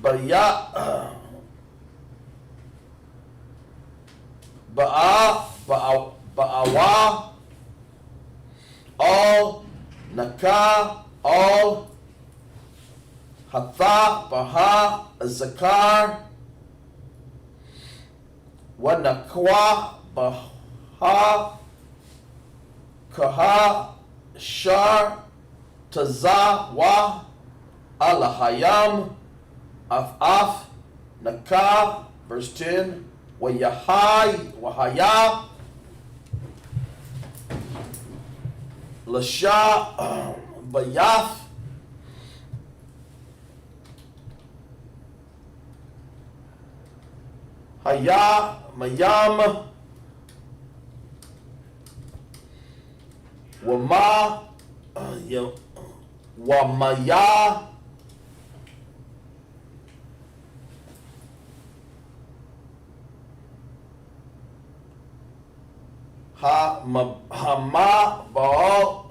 Bayam, Ba'awa, all, Naka, all, Hatha, Baha, Zakar, Wanakwa, Baha, Kaha, Shar, Taza, Wa, Alahayam, Afaf, Naka, verse 10, Wayahai, Wahaya, Lasha, Bayath, Haya, Mayam, Wama, Wamaya, Hama, Baal,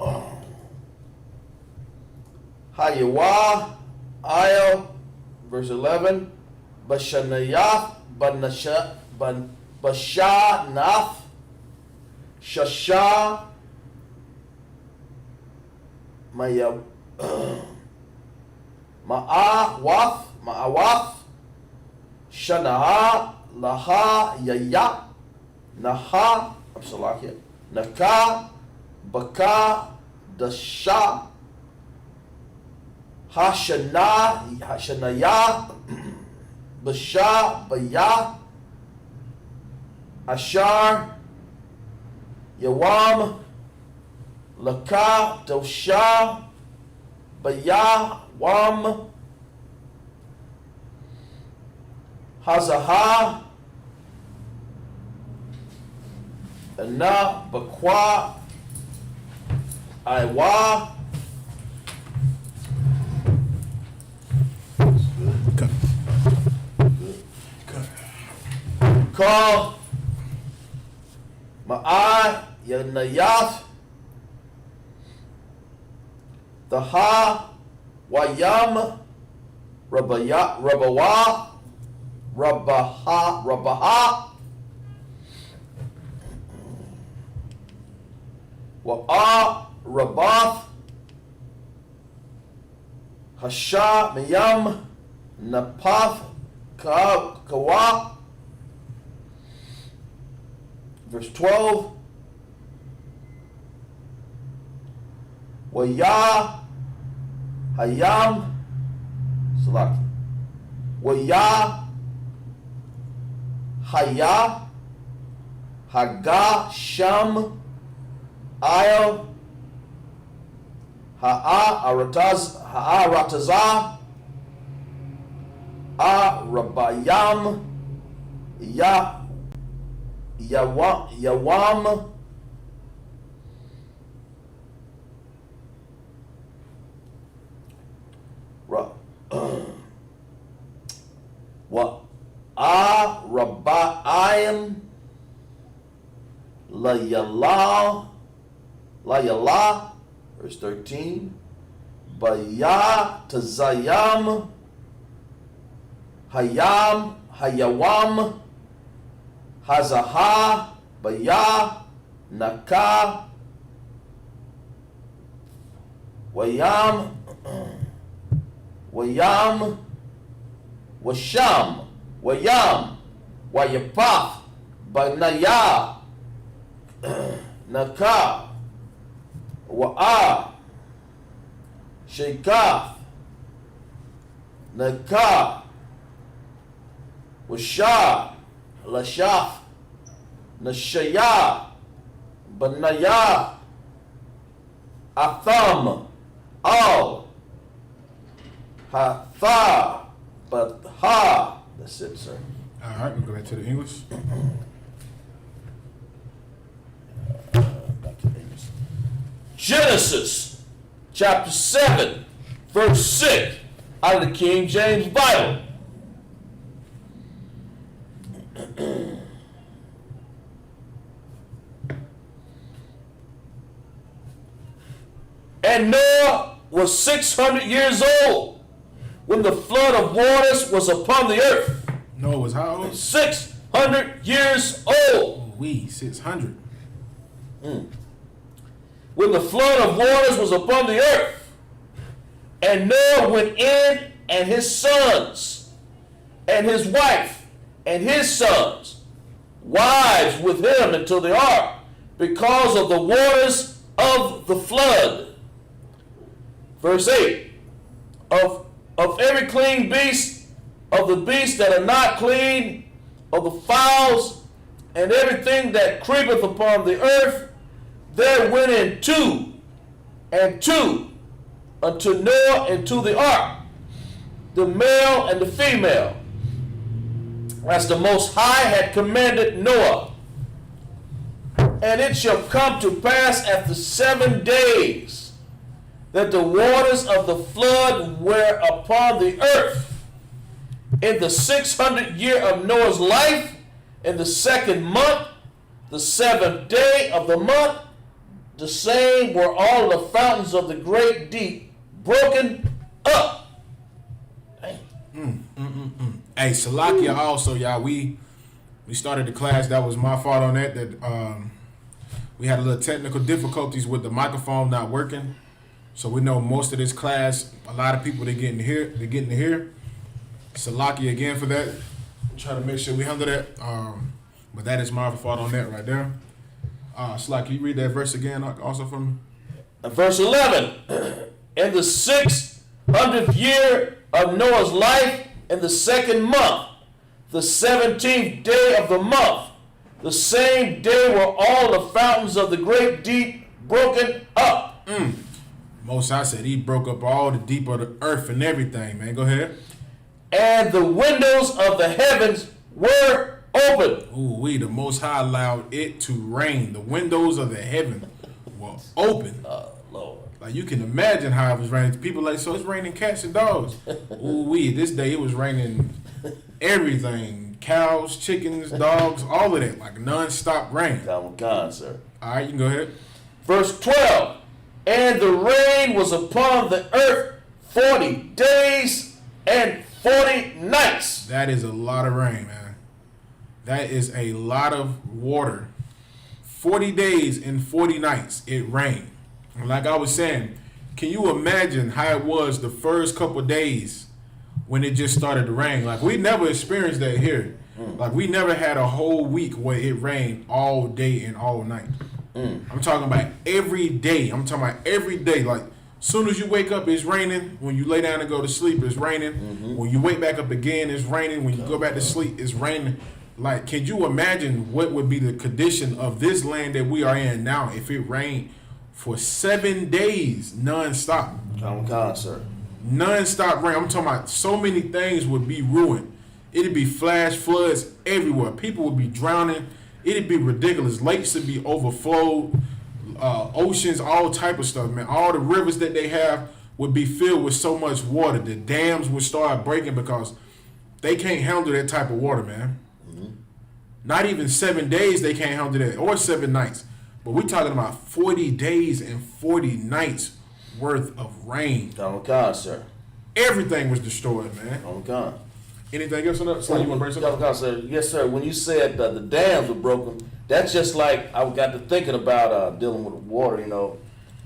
Hayawa, Io, verse 11, Bashanayath, Bashanath, Shasha, Ma'awath, Shanaha, Laha, Yaya, Naha, Naka, Baka, Dasha, Hashanaya, Basha, Baya, Ashar, Yawam, Laka, Dosha, Baya, Wam, Hazaha, Na, Bakwa, Iwa, Call, Ma'i, Yanayath, Taha, Wayam, Rabawa, Rabaha, Wa'a, Rabath, Hasha, Miyam, Napath, Kawa, verse 12, Waya, Hayam, Salaki, Waya, Haya, Haga, Sham, Io, Ha'arataza, Rabayam, Yawam, Rabbaim, Layala, verse 13, Baya, Tazayam, Hayawam, Hazaha, Baya, Naka, Wayam, Washam, Wayam, Wayapath, Banaya, Naka, Wa'a, Shekath, Naka, Washa, Lashaf, Nashaya, Banaya, Atham, Al, Hatha, Batha. That's it, sir. All right, we'll go back to the English. Back to the English. Genesis chapter 7, verse 6, out of the King James Bible. And Noah was 600 years old when the flood of waters was upon the earth. Noah was how old? 600 years old. 600. When the flood of waters was upon the earth, and Noah went in, and his sons, and his wife, and his sons, wives with him into the ark, because of the waters of the flood. Verse 8, of every clean beast, of the beasts that are not clean, of the fowls, and everything that creepeth upon the earth, there went in two and two unto Noah into the ark, the male and the female, as the Most High had commanded Noah. And it shall come to pass after 7 days that the waters of the flood were upon the earth. In the 600th year of Noah's life, in the 2nd month, the 7th day of the month, the same were all the fountains of the great deep broken up. Hey, Salakia also, y'all, we started the class. That was my fault on that. We had a little technical difficulties with the microphone not working. So we know most of this class, a lot of people they're getting to hear. Salakia again for that. Try to make sure we handle that. But that is my fault on that right there. Salak, can you read that verse again also for me? Verse 11. In the 600th year of Noah's life, in the 2nd month, the 17th day of the month, the same day were all the fountains of the great deep broken up. Most I said he broke up all the deep of the earth and everything, man. Go ahead. And the windows of the heavens were open. Ooh, the Most High allowed it to rain. The windows of the heaven were open. Lord. Like you can imagine how it was raining. People like, so it's raining cats and dogs. Ooh, this day it was raining everything. Cows, chickens, dogs, all of that. Like non-stop rain. God, sir. All right, you can go ahead. Verse 12. And the rain was upon the earth 40 days and 40 nights. That is a lot of rain, man. That is a lot of water. 40 days and 40 nights it rained. And like I was saying, can you imagine how it was the first couple of days when it just started to rain? Like we never experienced that here. Like we never had a whole week where it rained all day and all night. I'm talking about every day. Like soon as you wake up, it's raining. When you lay down and go to sleep, it's raining. When you wake back up again, it's raining. When you go back to sleep, it's raining. Like, can you imagine what would be the condition of this land that we are in now if it rained for 7 days non-stop? God, sir. Non-stop rain. I'm talking about so many things would be ruined. It'd be flash floods everywhere. People would be drowning. It'd be ridiculous. Lakes would be overflowed. Oceans, all type of stuff, man. All the rivers that they have would be filled with so much water. The dams would start breaking because they can't handle that type of water, man. Not even 7 days they can't handle that, or 7 nights. But we're talking about 40 days and 40 nights worth of rain. Oh God, sir. Everything was destroyed, man. Oh God. Anything else on that? So you want to bring something? God, sir. Yes, sir. When you said the dams were broken, that's just like I got to thinking about dealing with water. You know,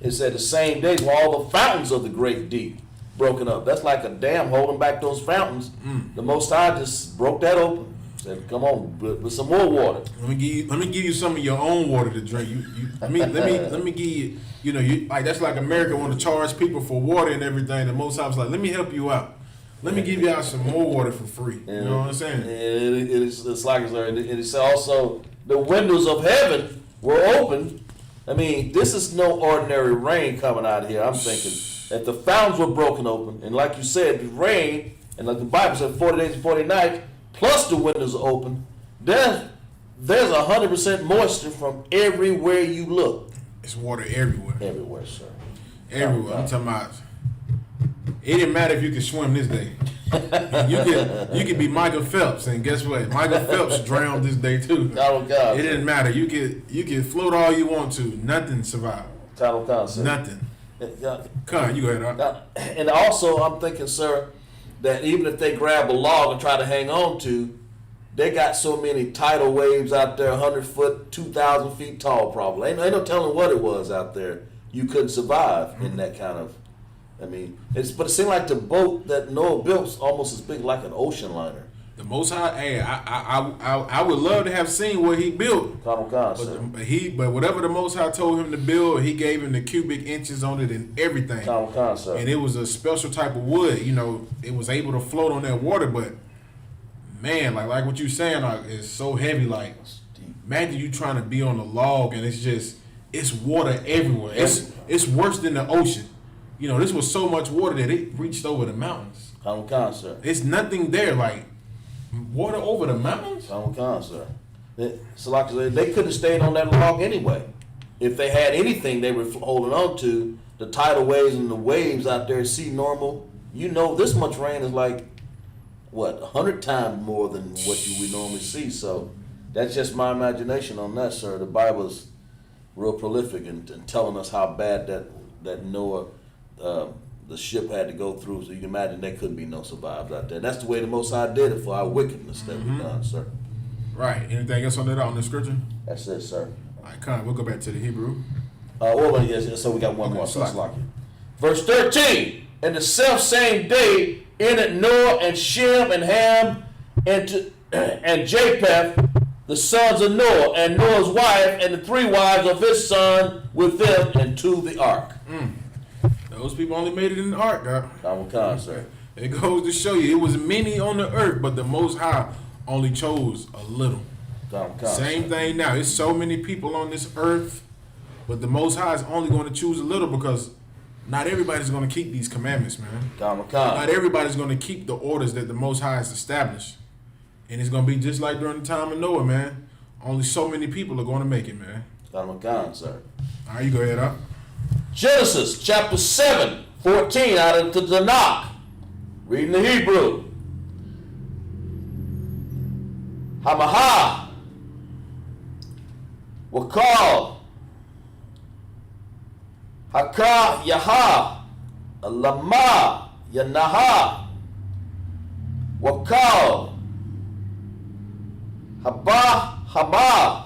it said the same days were all the fountains of the great deep broken up. That's like a dam holding back those fountains. The Most High just broke that open. Said, "Come on, with some more water." Let me give you some of your own water to drink. Let me give you. You know, like that's like America want to charge people for water and everything. The Most High was like, "Let me help you out. Let me give you out some more water for free." You know what I'm saying? It's like it is also the windows of heaven were open. I mean, this is no ordinary rain coming out of here. I'm thinking that the fountains were broken open, and like you said, the rain, and like the Bible said, 40 days and 40 nights, plus the windows are open. There's 100% moisture from everywhere you look. It's water everywhere. Everywhere, sir. Everywhere. I'm talking about. It didn't matter if you could swim this day. You could be Michael Phelps, and guess what? Michael Phelps drowned this day too. Oh God. It didn't matter. You could float all you want to. Nothing survived. God, sir. Nothing. Come on, you go ahead. And also, I'm thinking, sir, that even if they grab a log and try to hang on to, they got so many tidal waves out there, 100 foot, 2,000 feet tall probably. Ain't no telling what it was out there. You couldn't survive in that kind of, but it seemed like the boat that Noah built's almost as big like an ocean liner. The Most High, hey, I would love to have seen what he built. But whatever the Most High told him to build, he gave him the cubic inches on it and everything. And it was a special type of wood. It was able to float on that water. But man, like what you saying, it's so heavy. Like, imagine you trying to be on a log and it's water everywhere. It's worse than the ocean. This was so much water that it reached over the mountains. It's nothing there. Like, water over the mountains? So like they couldn't have stayed on that log anyway. If they had anything they were holding on to, the tidal waves and the waves out there, sea normal, this much rain is like, 100 times more than what you would normally see. So that's just my imagination on that, sir. The Bible is real prolific in telling us how bad that Noah, the ship had to go through, so you can imagine there couldn't be no survivors out there. That's the way the Most High did it for our wickedness that we've done, sir. Right. Anything else on the scripture? That's it, sir. All right, come on. We'll go back to the Hebrew. So we got one more. So verse 13. And the self same day entered Noah and Shem and Ham and Japheth, the sons of Noah, and Noah's wife, and the 3 wives of his son with them into the ark. Those people only made it in the ark, God. Sir. It goes to show you, it was many on the earth, but the Most High only chose a little. Same thing now. It's so many people on this earth, but the Most High is only going to choose a little because not everybody's going to keep these commandments, man. Not everybody's going to keep the orders that the Most High has established. And it's going to be just like during the time of Noah, man. Only so many people are going to make it, man. Sir. All right, you go ahead, up. Genesis chapter 7, 14 out of the Tanakh. Reading the Hebrew. Hamaha. Wakal. Haka Yaha. Lama Yanaha. Wakal. Haba.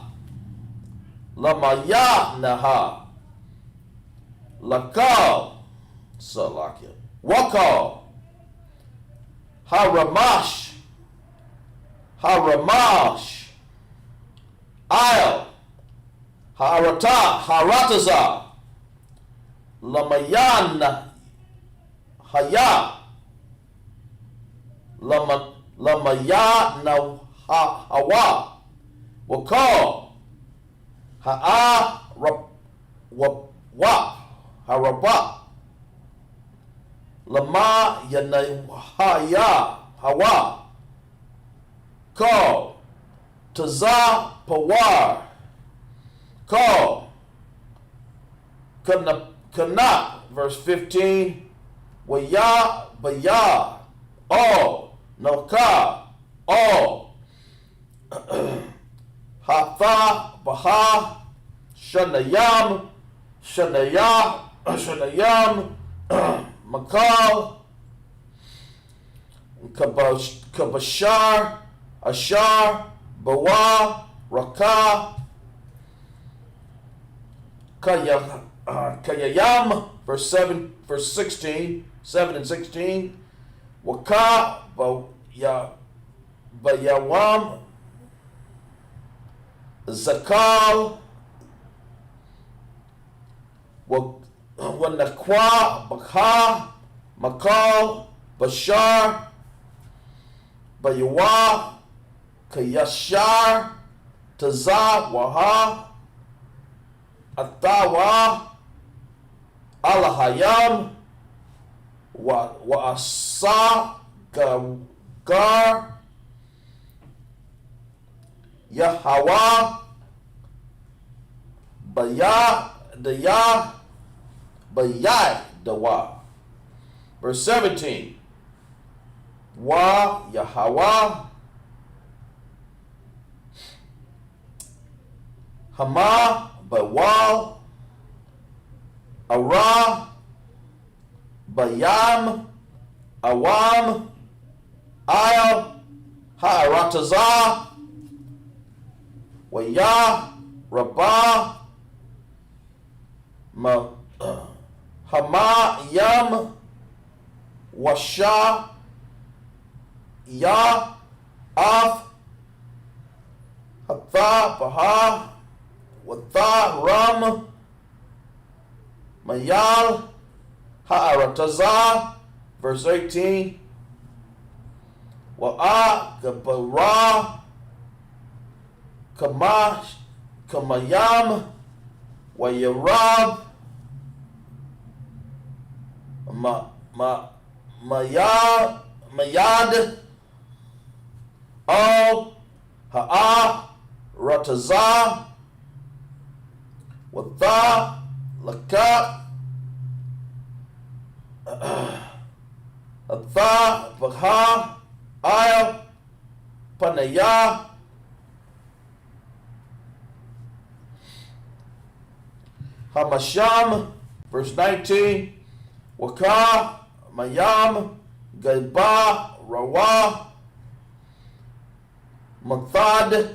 Lama Yanaha. Lakal, Salakia, Wakal, Haramash, Ayal, Harataza, Lamayan, Haya, Lamayana Hawa, Wakal, Wa. Haraba, Lama Yanahaya Hawa, Call, Taza Pawar, Call, Kana, verse 15, Waya Baya, all, Noka, all, Hatha Baha, Shanayam, Shanayam, Makal, Kabashar, Ashar, Bawa, Raka, Kayayam, verse 16, 7 and 16, Waka, Bayawam, Zakal, Wanakwa, Bakha, Makal, Bashar, Bayawa, Kayashar, Taza, Waha, Atawa, Alahayam, Waasa, Gar, Yahawa, Bayai, Dawa. Verse 17. Wa Yahawa, Hama, Bawal, Ara, Bayam, Awam, Ayal Ha'aratazah Waya Rabah Hamayam Washa Ya Af Hatha Baha Watha Ram Mayal Ha'aratazah. Verse 18. Wa'a Gabara Kamayam Wayarab Mayad Al Ha'a Ratazah Watha Laka Atha Bakha Ayah Panaya Hamasham. Verse 19. Waka Mayam Gaiba Rawa Mathad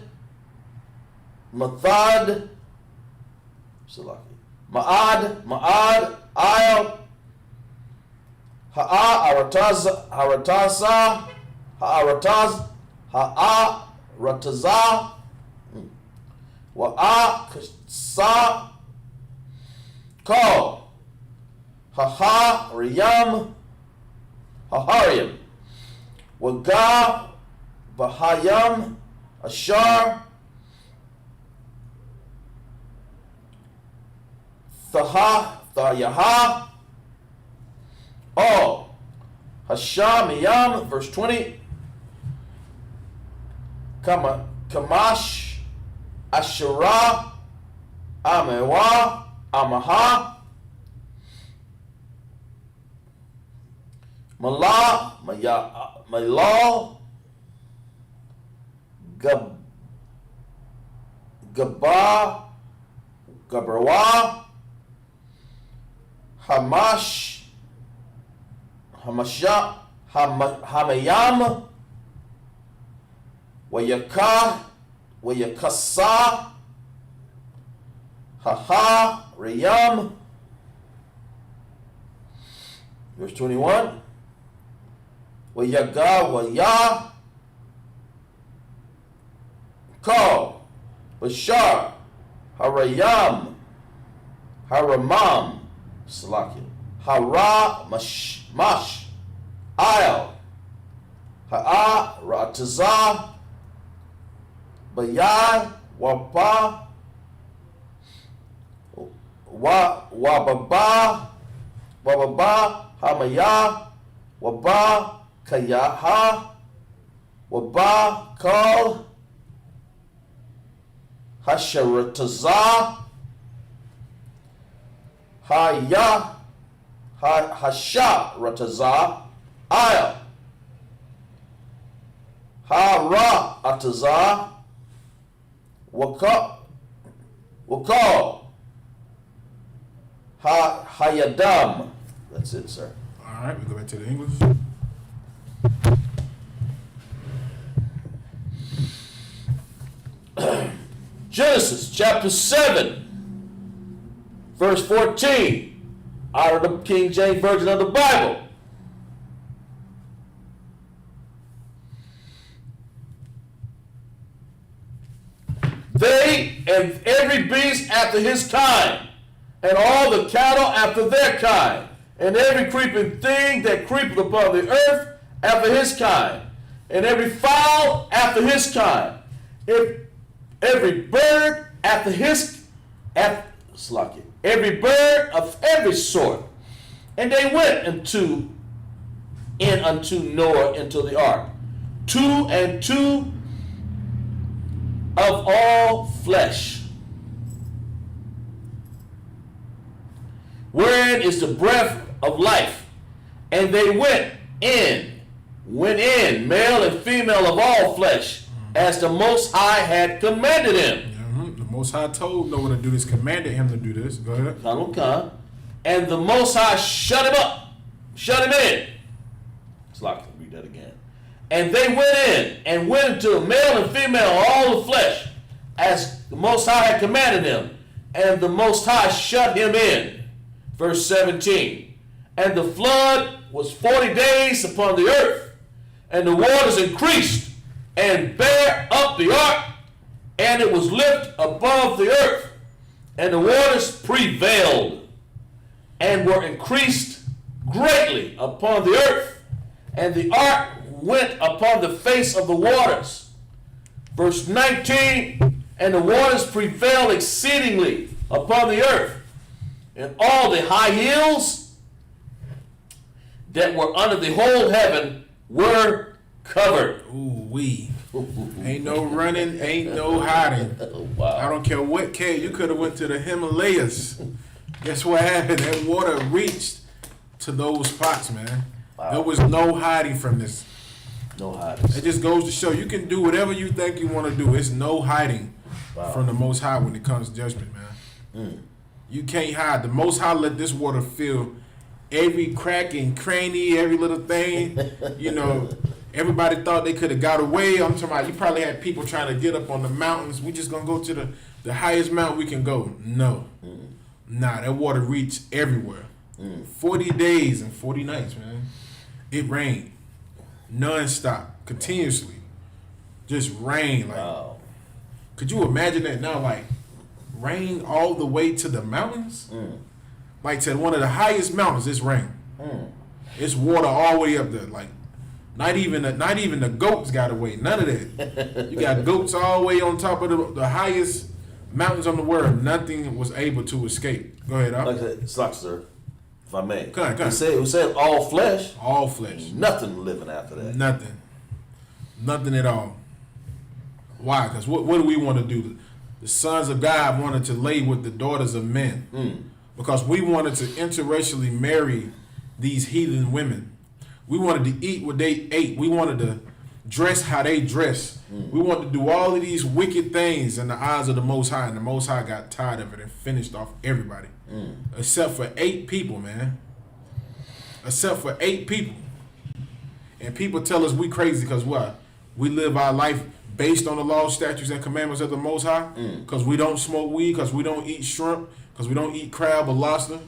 Ma'ad Ayah Ha'aratazah Wa'aksa Call Hahariam Waga Bahayam Ashar Thayaha Oh Hashamiyam. Verse 20. Kamash Asherah Amewa Amaha Malah Malal Gabrawa Hamayam Wayakasa Haha Rayam. Verse 21. Wayaga Waya Call Bashar Harayam Haramam Salakia Hara Mash Ayal Ha'a Ratazah Bayai Wapa Wababa Hamaya Waba Kayaha Waba Kal Hasharatazah Haya Hasharatazah Ayah Hara Atazah Wakal Hayadam. That's it, sir. All right, we go back to the English. Genesis chapter 7, verse 14, out of the King James Version of the Bible. They and every beast after his kind, and all the cattle after their kind, and every creeping thing that creepeth upon the earth after his kind, and every fowl after his kind, every bird after his, every bird of every sort. And they went unto Noah into the ark, 2 and 2 of all flesh, wherein is the breath of life. And they went in, male and female of all flesh, as the Most High had commanded him. The Most High told Noah to do this, commanded him to do this. Go ahead. And the Most High shut him in. It's like to read that again. And they went in and went into male and female all the flesh, as the Most High had commanded them. And the Most High shut him in. Verse 17. And the flood was 40 days upon the earth, and the waters increased and bare up the ark, and it was lift above the earth, and the waters prevailed and were increased greatly upon the earth, and the ark went upon the face of the waters. Verse 19, and the waters prevailed exceedingly upon the earth, and all the high hills that were under the whole heaven were covered. Ooh wee. Ain't no running, ain't no hiding. Wow. I don't care what cave. You could have went to the Himalayas. Guess what happened? That water reached to those spots, man. Wow. There was no hiding from this. No hiding. It just goes to show you can do whatever you think you want to do. It's no hiding from the Most High when it comes to judgment, man. You can't hide. The Most High let this water fill every crack and cranny, every little thing. You know, everybody thought they could have got away. I'm talking about you probably had people trying to get up on the mountains. We just gonna go to the highest mountain we can go. No. Nah, that water reached everywhere. 40 days and 40 nights, man. It rained. Non-stop. Continuously. Just rain. Like, Wow. could you imagine that now? Like, rain all the way to the mountains? Like to one of the highest mountains, it's rain. It's water all the way up there. Like, not even the goats got away. None of that. You got goats all the way on top of the highest mountains on the world. Nothing was able to escape. Go ahead, Al. Like I said, it's like, sir, if I may. Come on. It said all flesh. All flesh. Nothing living after that. Nothing at all. Why? Because what do we want to do? The sons of God wanted to lay with the daughters of men. Because we wanted to interracially marry these heathen women. We wanted to eat what they ate. We wanted to dress how they dress. We wanted to do all of these wicked things in the eyes of the Most High, and the Most High got tired of it and finished off everybody. Except for 8 people, man. Except for 8 people. And people tell us we crazy because what? We live our life based on the law, statutes, and commandments of the Most High. Because we don't smoke weed, because we don't eat shrimp, because we don't eat crab or lobster.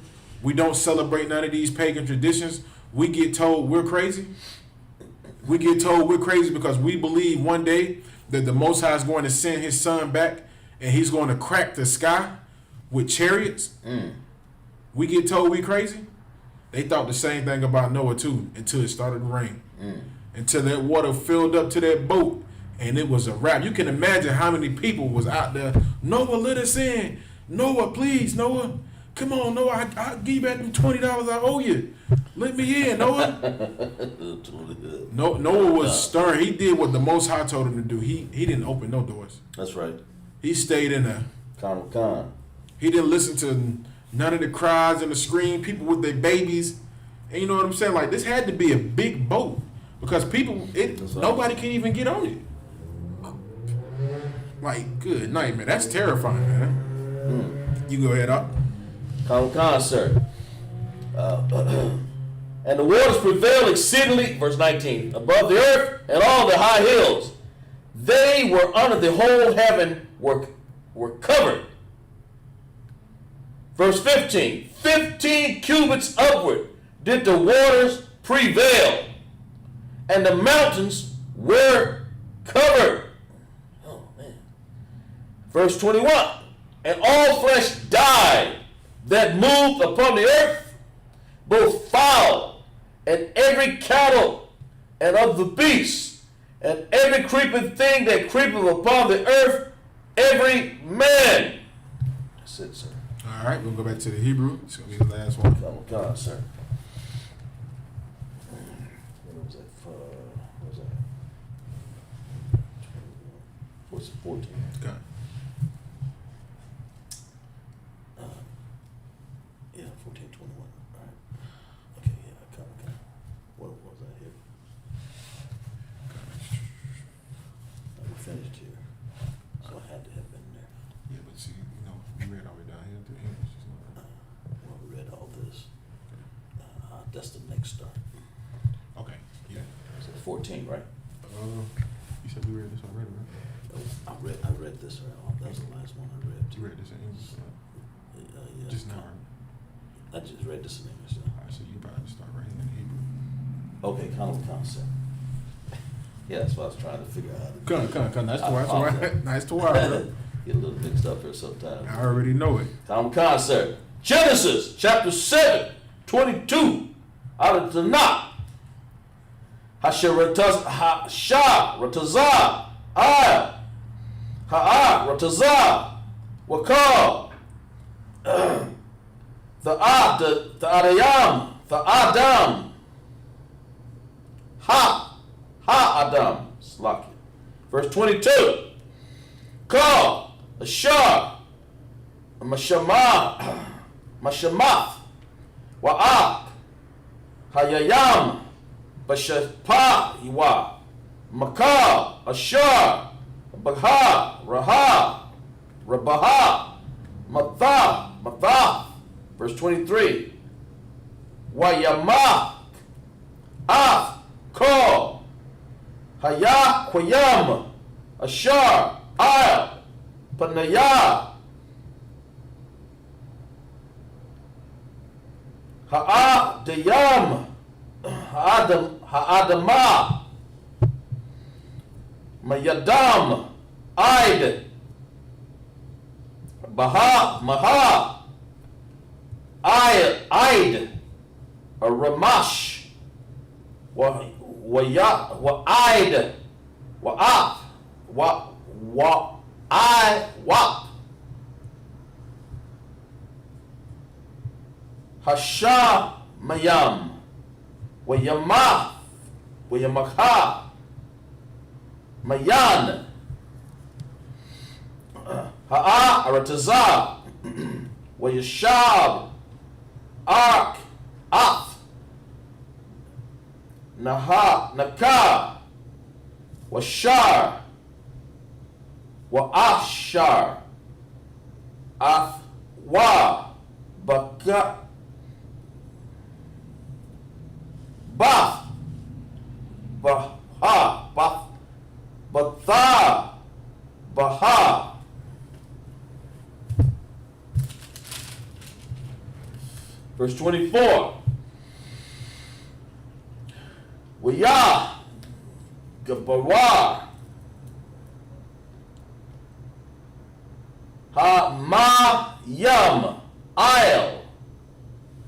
We don't celebrate none of these pagan traditions. We get told we're crazy. We get told we're crazy because we believe one day that the Most High is going to send his son back and he's going to crack the sky with chariots. We get told we crazy. They thought the same thing about Noah too until it started to rain. Until that water filled up to that boat and it was a wrap. You can imagine how many people was out there. Noah, let us in. Noah, please, Noah. Come on, Noah. I'll give you back the $20 I owe you. Let me in, Noah. Noah was stern. He did what the Most High told him to do. He didn't open no doors. That's right. He stayed in there. Con. He didn't listen to none of the cries and the scream. People with their babies. And you know what I'm saying? Like, this had to be a big boat because nobody can even get on it. Like, good night, man. That's terrifying, man. You go ahead, up. Con, sir. And the waters prevailed exceedingly, verse 19, above the earth and all the high hills. They were under the whole heaven were covered. Verse 15, 15 cubits upward did the waters prevail, and the mountains were covered. Oh, man. Verse 21, and all flesh died that moved upon the earth, both fowl and every cattle and of the beasts, and every creeping thing that creepeth upon the earth, every man. That's it, sir. All right, we'll go back to the Hebrew. It's going to be the last one. Come on, sir. What was that? What was that? What's it, 14? Okay. Yeah, 14, 21. All right. Okay, yeah, come. What was that here? We finished here. So I had to have been there. Yeah, but see, we read all the way down here to English. Well, we read all this. That's the next start. Okay, yeah. So 14, right? You said we read this already, right? I read this. That was the last one I read. You read this in English, Yeah. just now. I just read this in English. Alright, so you about to start writing in Hebrew. Okay, kind of a concept. Yeah, that's what I was trying to figure out. Come. That's the word. Nice to watch, bro. Get a little mixed up here sometimes. I already know it. Common concept. Genesis chapter 7, 22. Out of the Tanakh. Ratazah, Ayah, Ratazah, Wakal, the Adayam, the Adam, Adam, Slakia. Verse 22. Call, Ashar, Mashamath, Wa'ak, Hayayam, Bashapa, Iwa, Makal, Ashar, Baha, Raha, Rabaha, Matha. Verse 23. Wayamak, Kal, Haya, Quayam, Ashar, Al, Panaya, Ha'adayam, Ha'adama, Mayadam, Aid, Maha, Aid, Ramash, Wa'id, Wap, Hasha, Mayam, Wayamaha, Mayan, Aratazah, Wayashab, Ark, Naka, Washar, Wa'ashar, Baka, Baha. Verse 24. Wiyah, Gabawa, Yam, Ail,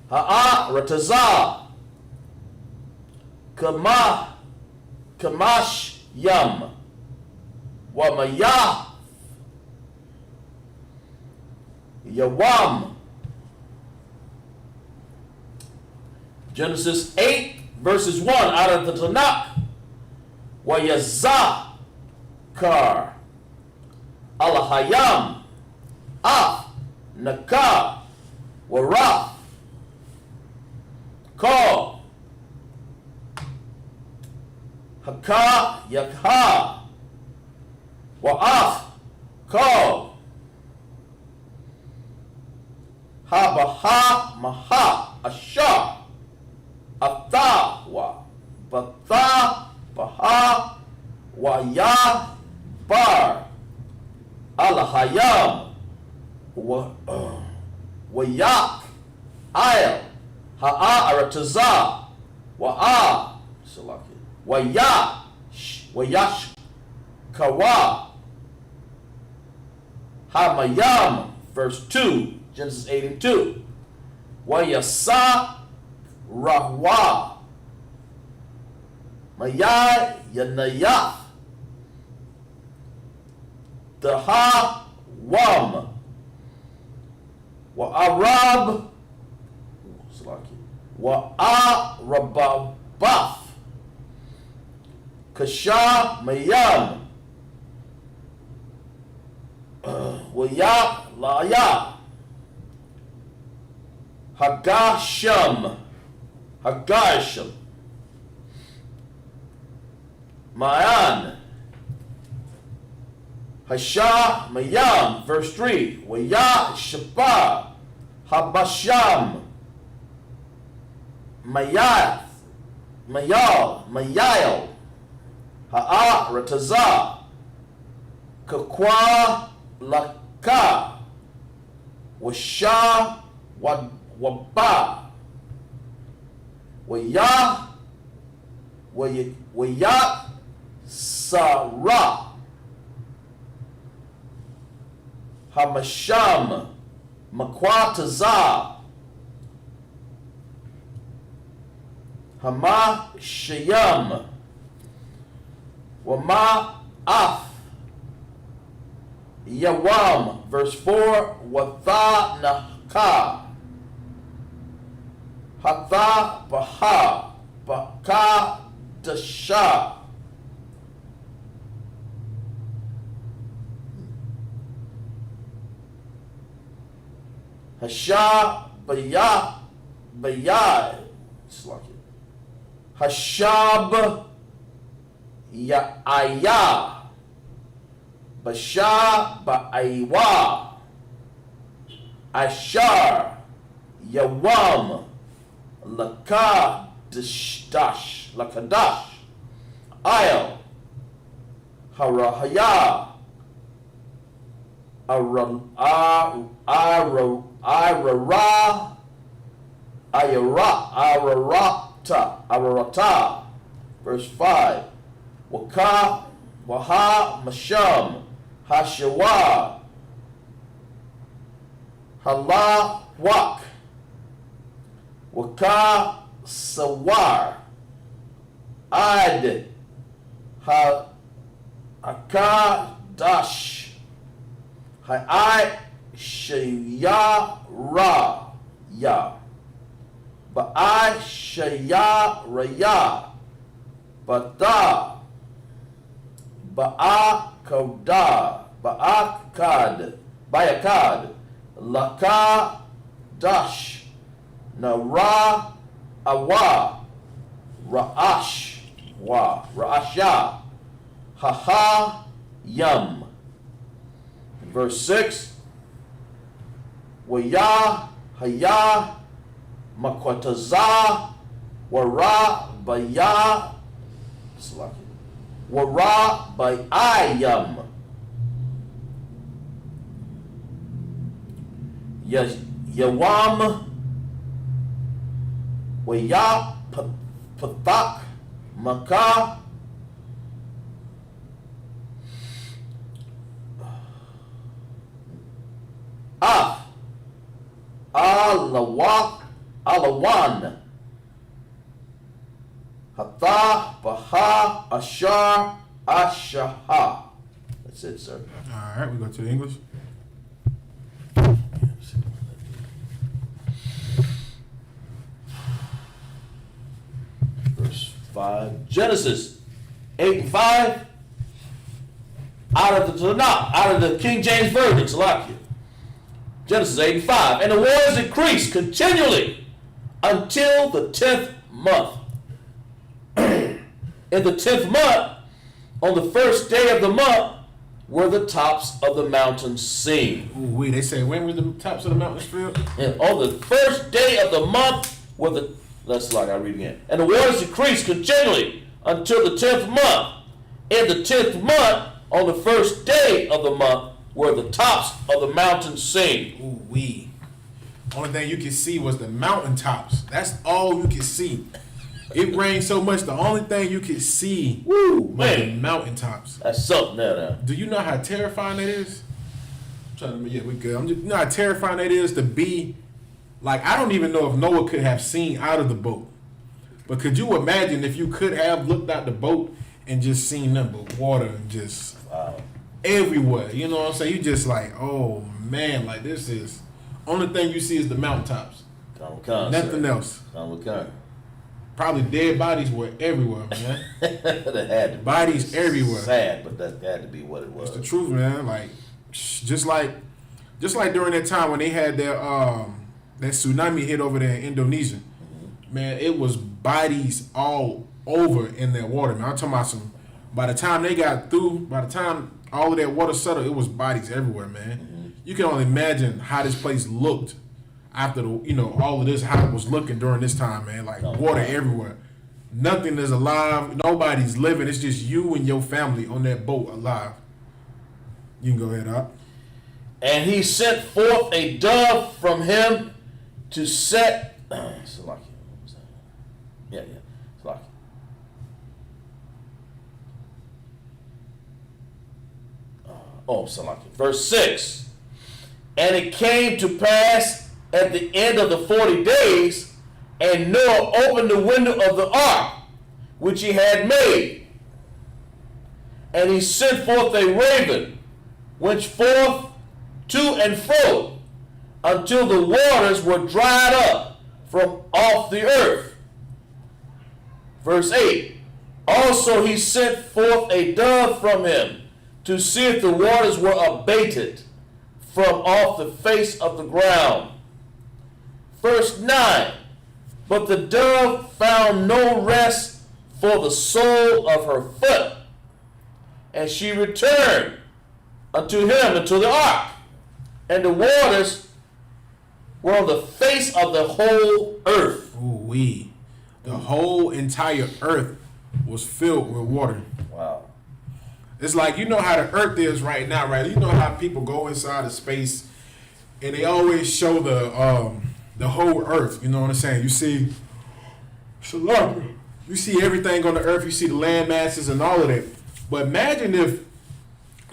Ratazah, Kamash, Yam, Wamayah, Yawam. Genesis 8, verses 1 out of the Tanakh. Wayazakar, Alahayam, Naka, Waraf, Call, Haka, Yakha, Wa'af, Call, Habaha, Maha, Ashar, Atha, Batha, Baha, Waya, Bar, Alahayam, Wayak, Ayel, Aratazah, Wayash, Kawa, Hamayam, verse 2, Genesis 8 and 2. Wayasa, Rahwa, Mayai, Yanayah, Daha, Wam, Wa'arab, Wa'arababaf, Kasha, Mayam, Waya, Laya, Hagasham, Mayan, Hasha, Mayam, verse 3, Waya, Shabah, Habasham, Mayath, Mayal, Ha'arataza, Kakwa Laka, Washa Waba, Waya, Waya Sarah, Hamasham, Makwataza, Hama Shayam, Wama Af, Yawam, verse 4, Watha Naka, Hatha Baha, Baka Dasha, Hasha Bayai, it's like it. Hashab Ya'aya, Basha Ba'aywa, Ashar Yawam, Lakadash, Ayel, Harahaya, Ararata, verse 5, Waka, Waha, Masham, Hashawa, Hala, Wak, Waka, Sawar, Ad, Akadash, Hai Shaya Ra Ya, Ba'i Shaya Raya, Bata, Ba'akoda, Bayakad, Laka Dash, Nara Awa, Ra'asha, Haha Yum. Verse 6, Waya Haya Makwataza Wara Baya Wara Bayayam Yawam Waya Pathak Maka Alawan, Hatha, Baha, Ashar, Ashaha. That's it, sir. All right, we go to the English. Verse 5. Genesis 8 and 5. Out of the Tanakh, out of the King James Version, Salakia. Genesis 8 and 5. And the waters increased continually until the 10th month. In the 10th month, on the first day of the month, were the tops of the mountains seen. Ooh, they say, when were the tops of the mountains filled? And on the first day of the month were the, I read again. And the waters increased continually until the 10th month. In the 10th month, on the first day of the month, were the tops of the mountains seen. Ooh, only thing you could see was the mountaintops. That's all you could see. It rained so much, the only thing you could see was the mountaintops. That's something there now. Do you know how terrifying that is? Yeah, we good. You know how terrifying that is to be, like, I don't even know if Noah could have seen out of the boat. But could you imagine if you could have looked out the boat and just seen nothing but water and just everywhere? You know what I'm saying? You just like, oh man, like this is, only thing you see is the mountaintops. Nothing else. Probably dead bodies were everywhere, man. That had to be bodies everywhere. Sad, but that had to be what it was. It's the truth, man. Like, just like during that time when they had that tsunami hit over there in Indonesia, man, it was bodies all over in that water, man. I'm talking about some. By the time they got through, by the time all of that water settled, it was bodies everywhere, man. You can only imagine how this place looked after the, all of this, how it was looking during this time, man. Like water everywhere. Nothing is alive. Nobody's living. It's just you and your family on that boat alive. You can go ahead up. And he sent forth a dove from him to set. Salaki. Yeah. Salaki. Salaki. Verse 6. And it came to pass at the end of the 40 days, and Noah opened the window of the ark, which he had made. And he sent forth a raven, went forth to and fro, until the waters were dried up from off the earth. Verse 8. Also he sent forth a dove from him, to see if the waters were abated from off the face of the ground. Verse 9. But the dove found no rest for the sole of her foot, and she returned unto him into the ark, and the waters were on the face of the whole earth. Ooh-wee. The whole entire earth was filled with water. Wow. It's like, you know how the earth is right now, right? You know how people go inside of space and they always show the whole earth. You know what I'm saying? You see, you see everything on the earth. You see the land masses and all of that. But imagine if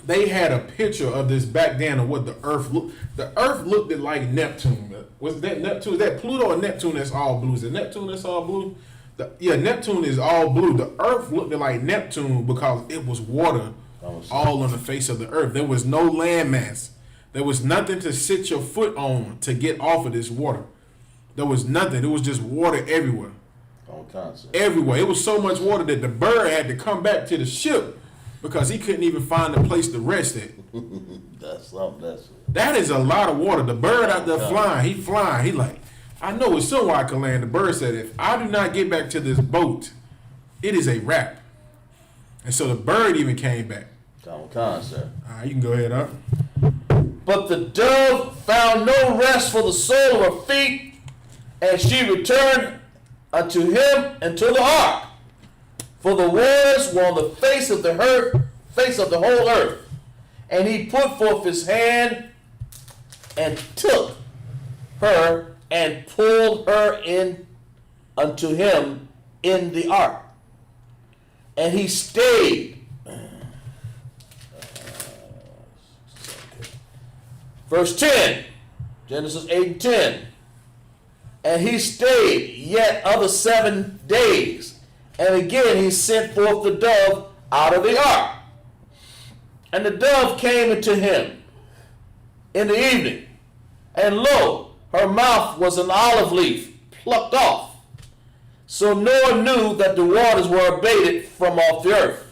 they had a picture of this back then of what the earth looked. The earth looked like Neptune. Was that Neptune? Is that Pluto or Neptune that's all blue? Is it Neptune that's all blue? Neptune is all blue. The earth looked like Neptune because it was water all on the face of the earth. There was no landmass. There was nothing to sit your foot on to get off of this water. There was nothing. It was just water everywhere. Everywhere. It was so much water that the bird had to come back to the ship because he couldn't even find a place to rest at. That is a lot of water. The bird out there flying. He like, I know it's somewhere I can land. The bird said, if I do not get back to this boat, it is a wrap. And so the bird even came back. Sir. All right, you can go ahead up. But the dove found no rest for the sole of her feet, and she returned unto him into the ark. For the waters were on the face of the whole earth. And he put forth his hand and took her and pulled her in unto him in the ark. And he stayed. Verse 10, Genesis 8:10. And he stayed yet other 7 days. And again he sent forth the dove out of the ark. And the dove came unto him in the evening. And lo, her mouth was an olive leaf plucked off. So Noah knew that the waters were abated from off the earth.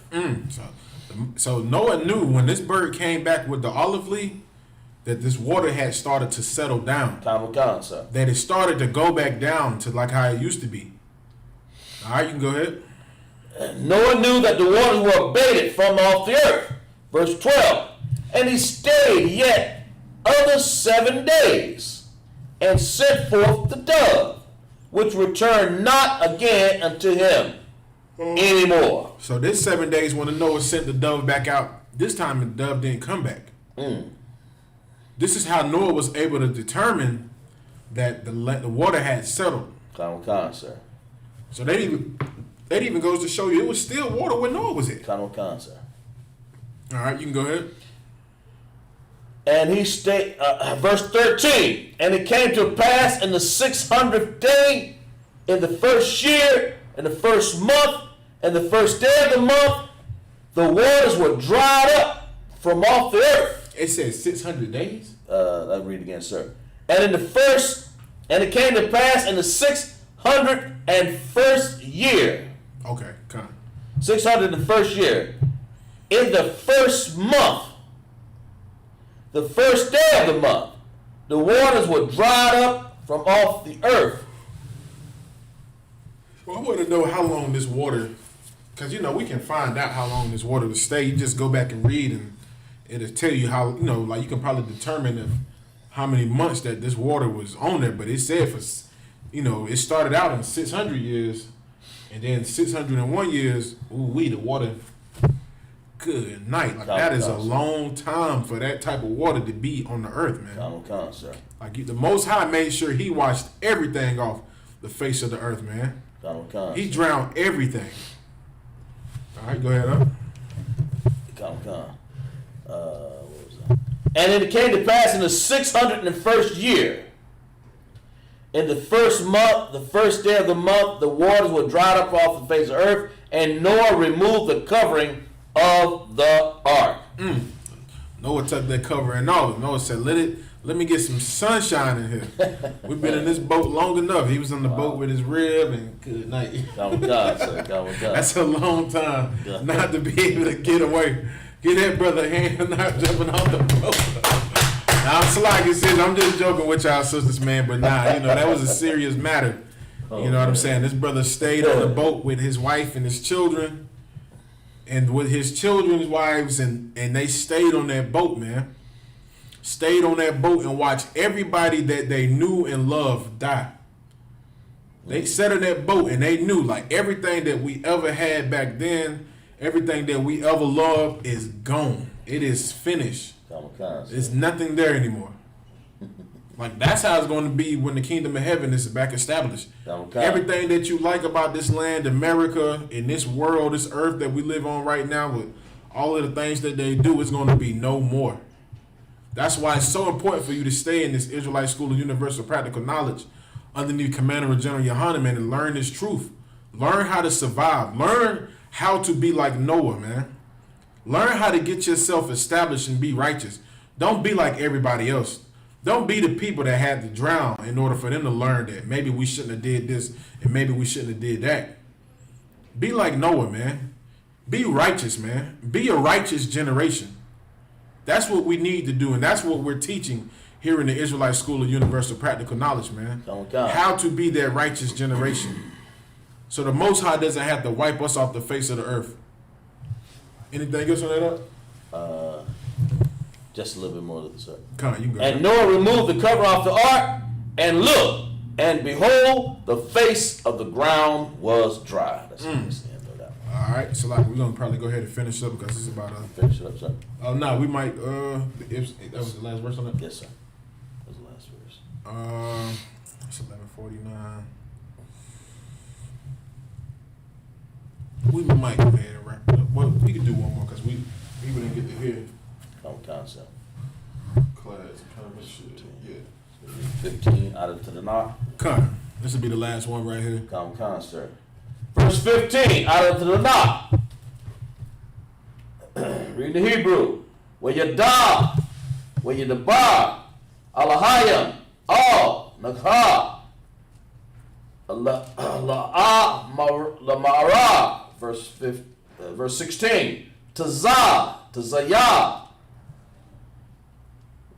So Noah knew when this bird came back with the olive leaf that this water had started to settle down. Sir. That it started to go back down to like how it used to be. All right, you can go ahead. Noah knew that the waters were abated from off the earth. Verse 12. And he stayed yet other 7 days, and sent forth the dove, which returned not again unto him anymore. So this 7 days when Noah sent the dove back out, this time the dove didn't come back. This is how Noah was able to determine that the water had settled. Sir. So that even goes to show you it was still water where Noah was at. Sir. All right, you can go ahead. And he stayed, verse 13, and it came to pass in the 600th day, in the first year, in the first month, and the first day of the month, the waters were dried up from off the earth. It says 600 days? Let me read again, sir. And it came to pass in the 601st year. Okay, come. 601st year. In the first month, the first day of the month, the waters were dried up from off the earth. Well, I want to know how long this water, because we can find out how long this water will stay. You just go back and read and it'll tell you how, like you can probably determine how many months that this water was on there. But it said it started out in 600 years, And then 601 years, the water, good night. Like that is a long time for that type of water to be on the earth, man. Sir. Like the Most High made sure he washed everything off the face of the earth, man. He drowned everything. All right, go ahead, huh? What was that? And it came to pass in the 601st year, in the first month, the first day of the month, the waters were dried up off the face of the earth, and Noah removed the covering of the ark. Noah took that covering off. Noah said, let me get some sunshine in here. We've been in this boat long enough. He was on the boat with his rib, and good night. God, sir. God. That's a long time not to be able to get away. Get that brother hand not jumping off the boat. Now, I'm like it says, I'm just joking with y'all sisters, man, but that was a serious matter. You know what I'm saying? This brother stayed on the boat with his wife and his children, and with his children's wives, and they stayed on that boat, man. Stayed on that boat and watched everybody that they knew and loved die. They sat on that boat and they knew, like, everything that we ever had back then, everything that we ever loved is gone. It is finished. There's nothing there anymore. Like, that's how it's going to be when the kingdom of heaven is back established. Everything that you like about this land, America, in this world, this earth that we live on right now, with all of the things that they do, is going to be no more. That's why it's so important for you to stay in this Israelite School of Universal Practical Knowledge underneath Commander General Yohanan, and learn this truth. Learn how to survive. Learn how to be like Noah, man. Learn how to get yourself established and be righteous. Don't be like everybody else. Don't be the people that had to drown in order for them to learn that maybe we shouldn't have did this and maybe we shouldn't have did that. Be like Noah, man. Be righteous, man. Be a righteous generation. That's what we need to do, and that's what we're teaching here in the Israelite School of Universal Practical Knowledge, man. How to be that righteous generation. So the Most High doesn't have to wipe us off the face of the earth. Anything else on that up? Just a little bit more of the sir. You go. And Noah removed the cover off the ark, and looked, and behold, the face of the ground was dry. That's what we're saying. All right, so like we're gonna probably go ahead and finish up because it's about finish it up, sir. Oh no, we might. That was the last verse on that. Yes, sir. That was the last verse. It's 11:49. We might go ahead and wrap it up. Well, we could do one more because we didn't get to hear. Concept. Class. Shit. Yeah. 15 out of to the knot. This will be the last one right here. Sir. Verse 15, out of the knot. Read the Hebrew. Where you da, where you debar, Alahayim, all, Nakha, Lamara, verse 16, Tazah, Tazayah,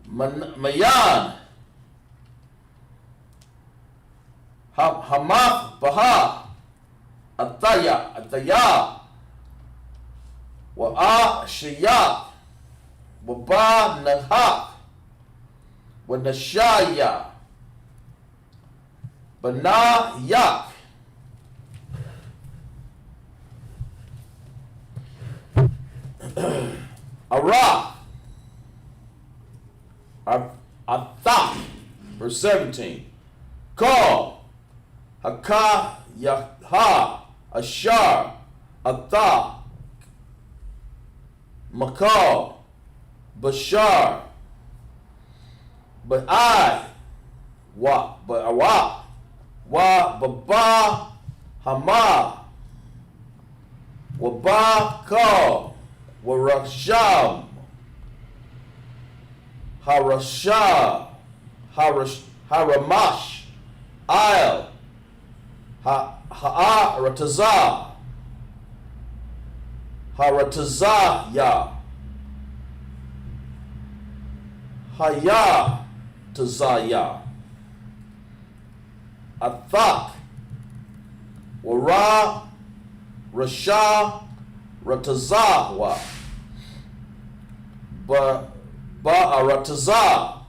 Mayan, Hamath, Baha, Ataya, Wa'a Shiyah, Waba Nahak, Wanashaya, Bana Yak, Ara, Athak, verse 17, Call, Haka Yaha, Ashar, Atha, Makal, Bashar, Ba'ai, Ba'awa, Baba, Hama, Wabakal, Warasham, Haramash, Isle, Ha'aratazah, Haratazah, Haya Tazaya, Athak, Wara, Rasha, Ratazahwa, Ba'aratazah,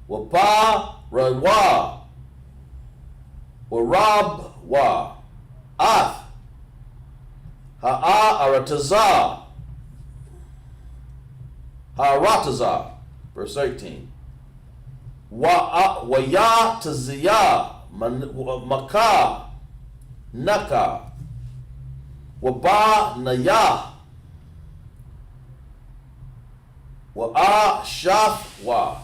Wapa, Rawa, Warab, wa. Ath. Ha'aratazah. Ha'aratazah. Verse 18. Waya taziyah. Makah. Naka. Waba nayah. Wa'a shafwa.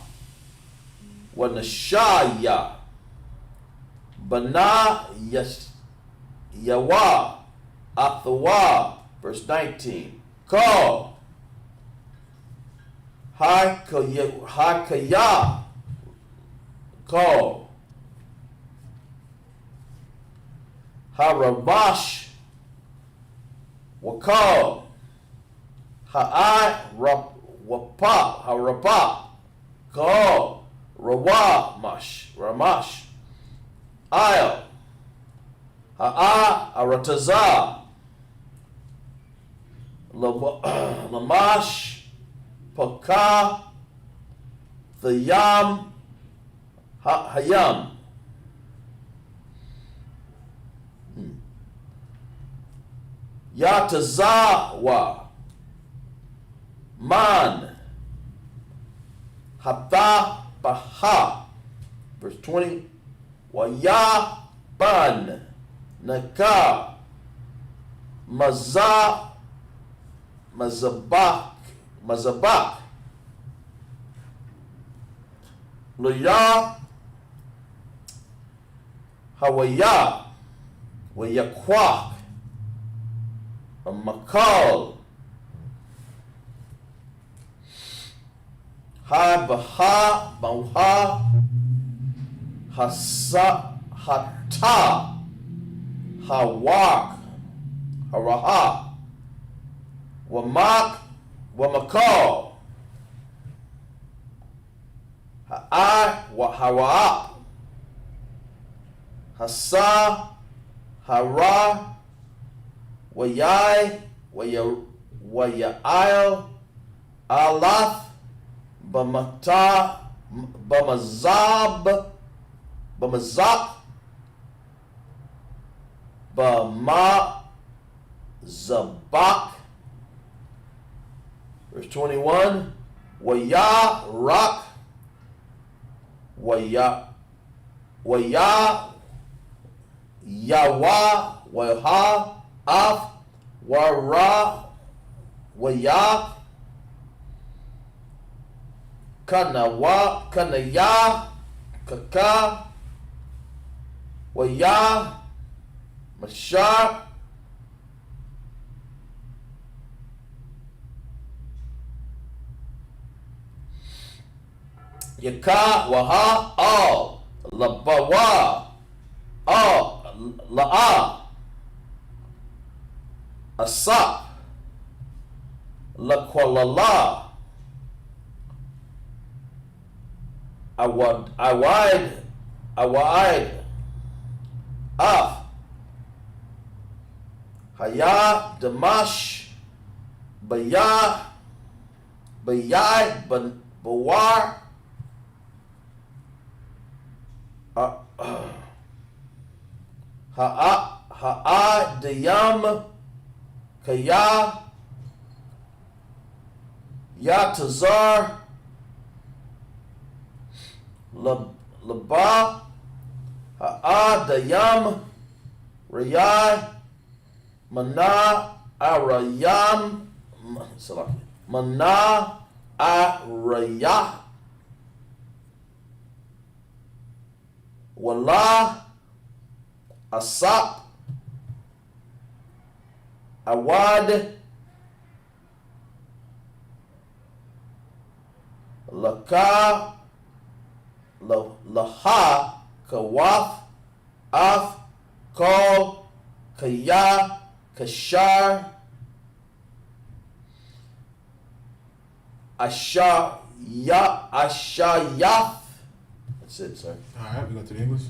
Wanashaya. Bana yawa. Athawa. Verse 19. Call. Hakaya. Call. Harabash. Wakal. Ha'ai wapa. Harapa. Call. Ramash. Ayel. Aratazah. Lamash. Paka. Thayam. Hayam. Yatazawa. Man. Hatta Baha. Verse 20. Wayaban. Naka. Mazabak. Luya. Hawaya. Wayakwak. Makal. Habaha. Bauha. Hata. Hawak. Haraha. Wamakal. Hawa. Hasa. Hara. Wayai. Wayail. Alath. Bamazak. Bamazabak. Verse 21. Wayarak. Yawa. Waha. Af. Wara. Wayak. Kanaya. Kaka. Waya. Mashar. Yaka. Waha. All. Labawa. All. La'a. Asap. Laqualala. Awide. Af. Haya. Damash. Bayai. Bawar. Dayam. Kaya. Yatazar. Laba. Dayam. Rayai. Mana. Arayam. Mana. Arayah. Wala. Asap. Awad. Laka. Laha. Kawath. Af. Kal. Kaya. Kashar. Ashayath. That's it, sir. All right, we go to the English.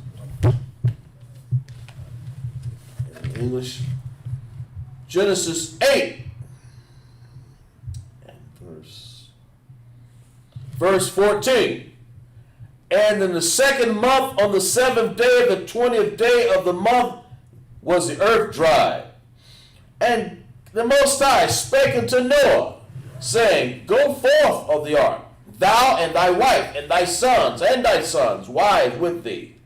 English. Genesis 8 and verse 14. And in the second month, on the 7th day of the 20th day of the month, was the earth dried. And the Most High spake unto Noah, saying, Go forth of the ark, thou and thy wife, and thy sons' wives with thee.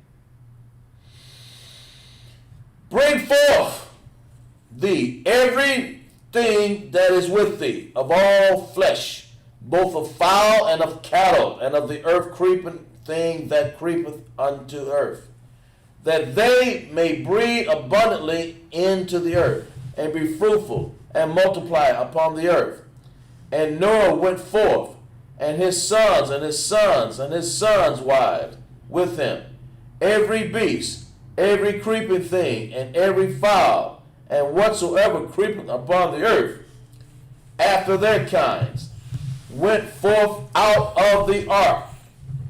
Bring forth thee everything that is with thee, of all flesh, both of fowl and of cattle, and of the earth creeping thing that creepeth unto earth, that they may breed abundantly into the earth, and be fruitful, and multiply upon the earth. And Noah went forth, and his sons, and his sons, and his sons' wives with him, every beast, every creeping thing, and every fowl, and whatsoever creepeth upon the earth, after their kinds, went forth out of the ark.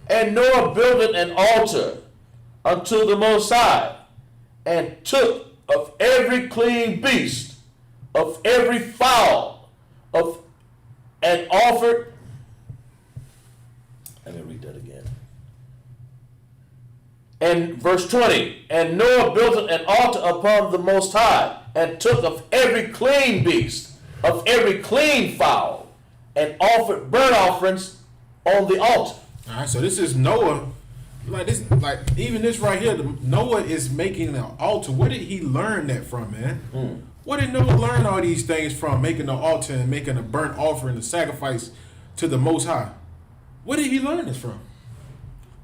And Noah builded an altar unto the Most High, and took of every clean beast, of every fowl, and offered. Let me read that again. And verse 20, and Noah built an altar upon the Most High, and took of every clean beast, of every clean fowl, and offered burnt offerings on the altar. All right, so this is Noah. Even this right here, Noah is making an altar. Where did he learn that from, man? Where did Noah learn all these things from? Making an altar and making a burnt offering, a sacrifice to the Most High. Where did he learn this from?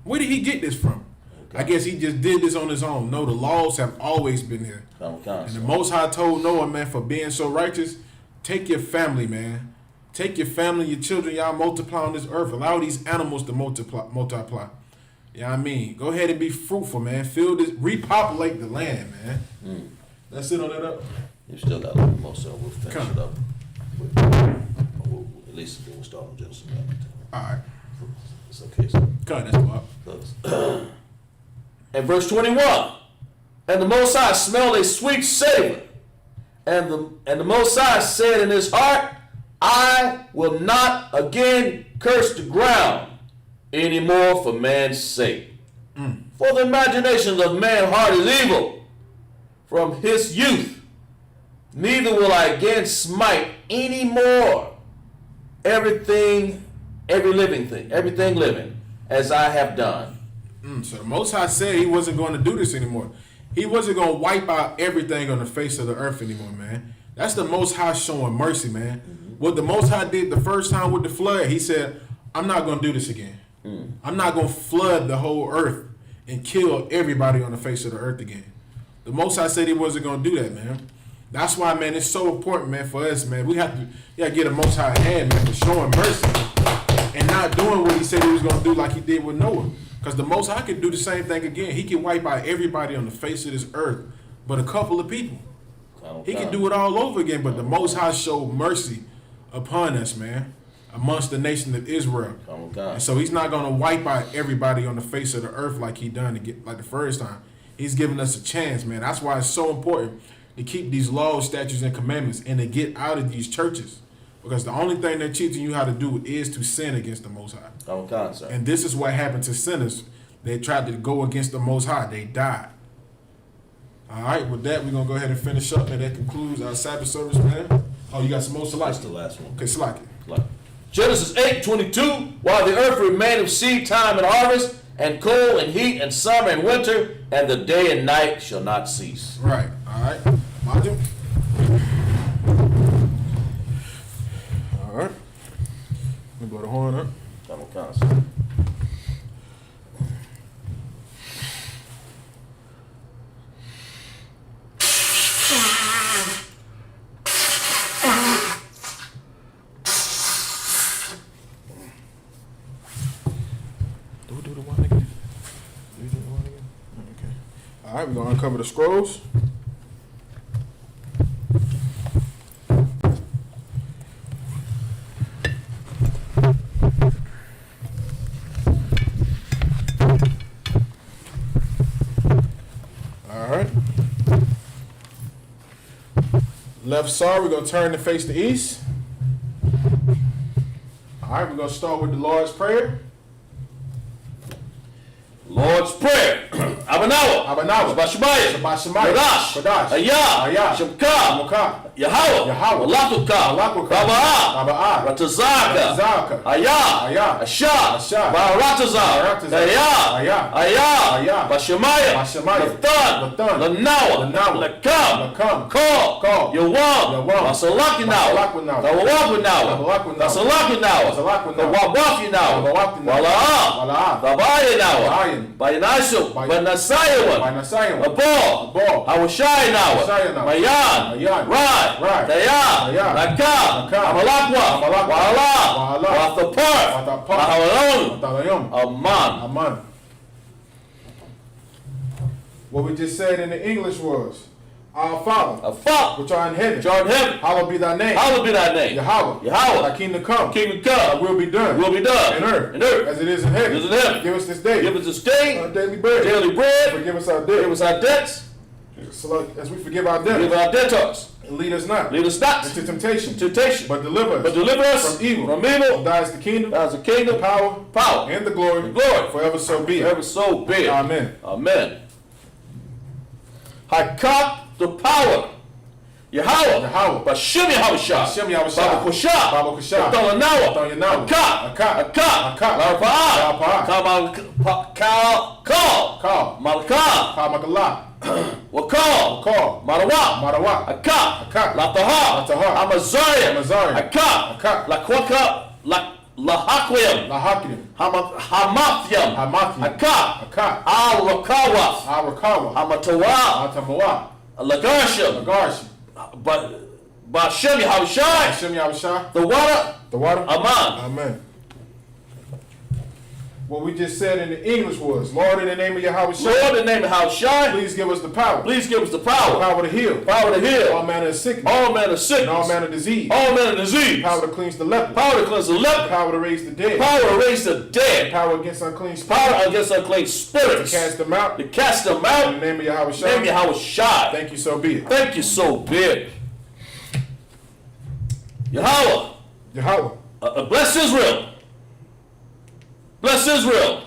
Where did he get this from? Okay. I guess he just did this on his own. No, the laws have always been here. And the Most High told Noah, man, for being so righteous, take your family, man. Take your family, your children, y'all multiply on this earth. Allow these animals to multiply. You know what I mean? Go ahead and be fruitful, man. Fill this, repopulate the land, man. Let's sit on that up. You still got a little more, so we'll finish it up. At least we'll start on Genesis. All right. It's okay, sir. God, that's what. And verse 21, and the Most High smelled a sweet savor, and the Most High said in his heart, I will not again curse the ground anymore for man's sake. For the imaginations of man's heart is evil from his youth. Neither will I again smite any more every living, as I have done. So the Most High said he wasn't going to do this anymore. He wasn't going to wipe out everything on the face of the earth anymore, man. That's the Most High showing mercy, man. What the Most High did the first time with the flood, he said, I'm not going to do this again. I'm not going to flood the whole earth and kill everybody on the face of the earth again. The Most High said he wasn't going to do that, man. That's why, man, it's so important, man, for us, man. We have to get a Most High hand, man, for showing mercy and not doing what he said he was going to do like he did with Noah. Because the Most High can do the same thing again. He can wipe out everybody on the face of this earth but a couple of people. He can do it all over again, but the Most High showed mercy upon us, man, amongst the nation of Israel. And so he's not going to wipe out everybody on the face of the earth like he done like the first time. He's giving us a chance, man. That's why it's so important to keep these laws, statutes, and commandments and to get out of these churches. Because the only thing they're teaching you how to do is to sin against the Most High. And this is what happened to sinners. They tried to go against the Most High. They died. All right, with that, we're going to go ahead and finish up. And that concludes our Sabbath service, man. Oh, you got some more Salaki? That's the last one. Okay, Salaki. Genesis 8:22, while the earth remained of seed time and harvest, and cold and heat and summer and winter, and the day and night shall not cease. Right, all right. Maju. All right. Let me blow the horn up. I'm constant. Do the one again. Do the one again. Okay. All right, we're gonna uncover the scrolls. Left side, we're going to turn to face the east. All right, we're going to start with the Lord's Prayer. Lord's Prayer. I Abanawa, Abanawa, Bashmaya, Shabashemaiah, Kadash, Kadash, Ayah, Ayah, Shemka, Mokah, Yahweh, Yahweh, Malakuka, Malakuka, Raba'a, Raba'a, Ratazaka, Ratazaka, Ayah, Ayah, Asha, Asha, Baratazar, Baratazar, Ayah, Ayah, Ayah, Ayah, Bashemaiah, Bashemaiah, Lathan, Lathan, Lanawa, Lanawa, Lakam, Lakam, Call, Call, Yawam, Yawam, Masalakinawa, Masalakinawa, Tawawakinawa, Tawawakinawa, Masalakinawa, Masalakinawa, Tawawakinawa, Tawawakinawa, Wala'a, Wala'a, Babayinawa, Babayin, Bayanasu, Bay- Banasayawan, Banasayawan, Abor, Abor, Awashayinawa, Awashayinawa, Mayan, Mayan, Rai, Rai, Daya, Daya, Rakam, Rakam, Amalakwa, Amalakwa, Wala, Wala, Wathapar, Wathapar, Mahalalon, Matalayom, Aman. Aman. What we just said in the English was, Our Father, A fuck, which art in heaven, John Heaven, hallowed be thy name. hallowed be thy name. Yahweh, Yahweh, thy kingdom come, kingdom thy come, will be done, will be done in earth, as as it is in heaven. it is in heaven. Give us this day Give us this day our daily bread. daily bread, Forgive us our give debts, us our debts, as we forgive our give debtors. our debtors, And lead us not lead us not into temptation, temptation, but deliver us but deliver us from evil. From evil. Thine is the kingdom, Thine is the the kingdom, power, power, and the glory, and glory, forever so be it. forever so be it. Amen. Amen. Hakak the power. Yahweh. Yahweh. Bashem Yahushua. Hashem Yahushua. Baba Kusha. Baba Kusha. Bathalanawa. Bathalanawa. Akak. Akak. Akak. Akak. Larpa'a. Larpa'a. Kal. Call. Malka. Call Makala. Wakal. Call. Marawak. Marawak. Akak. Akak. Lataha. Lataha. Amazaria. Amazaria. Akak. Akak. Lakwaka. Lahakliam. Lahakim. Hamathiam. Hamathiam. Akak. Akak. Al-Rakawas. Arakawa. Amatawa. Atamawa. Lagasham. Lagarshi. But Bashem Yahushai. Hashem Yahushua. The water. The water. Aman. Amen. What we just said in the English was, Lord, in the name of Yahushua, Lord, in the name of Yahushai, please give us the power. please give us the The power. power to heal. Power to heal. All manner of sickness. All manner of sickness. And all manner of disease. All manner of disease. Power to cleanse the leper. Power to cleanse the leper. Power to raise the dead. Power to raise the dead. Power against unclean spirits. Power against unclean To spirits. cast them out. To cast them In out. the name of In the Yahushua. name of Yahushai. Thank you, so be it. Thank you so big. Yahweh. Yahweh. Bless Israel. Bless Israel.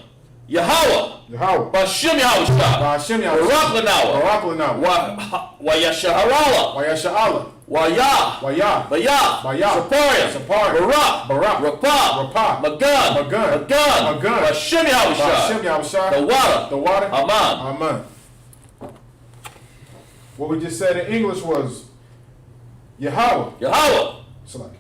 Yahweh. Yahweh. Bashem Yahushai. Hashem Yahushua. Baraklanawa. Baraklanawa. Wa Yashaharala. Wayasha'ala. Wa Yah. Wayah. Bayah. Bayah. Sapariah. Sapariah. Barak. Barak. Rapah. Rapah. Magan. Magan. Magan. Magan. Bashem Hashem Yahushai. Yahushua. The water. The water. Aman. Amen. What we just said in English was, Yahweh. Yahweh. Salaki.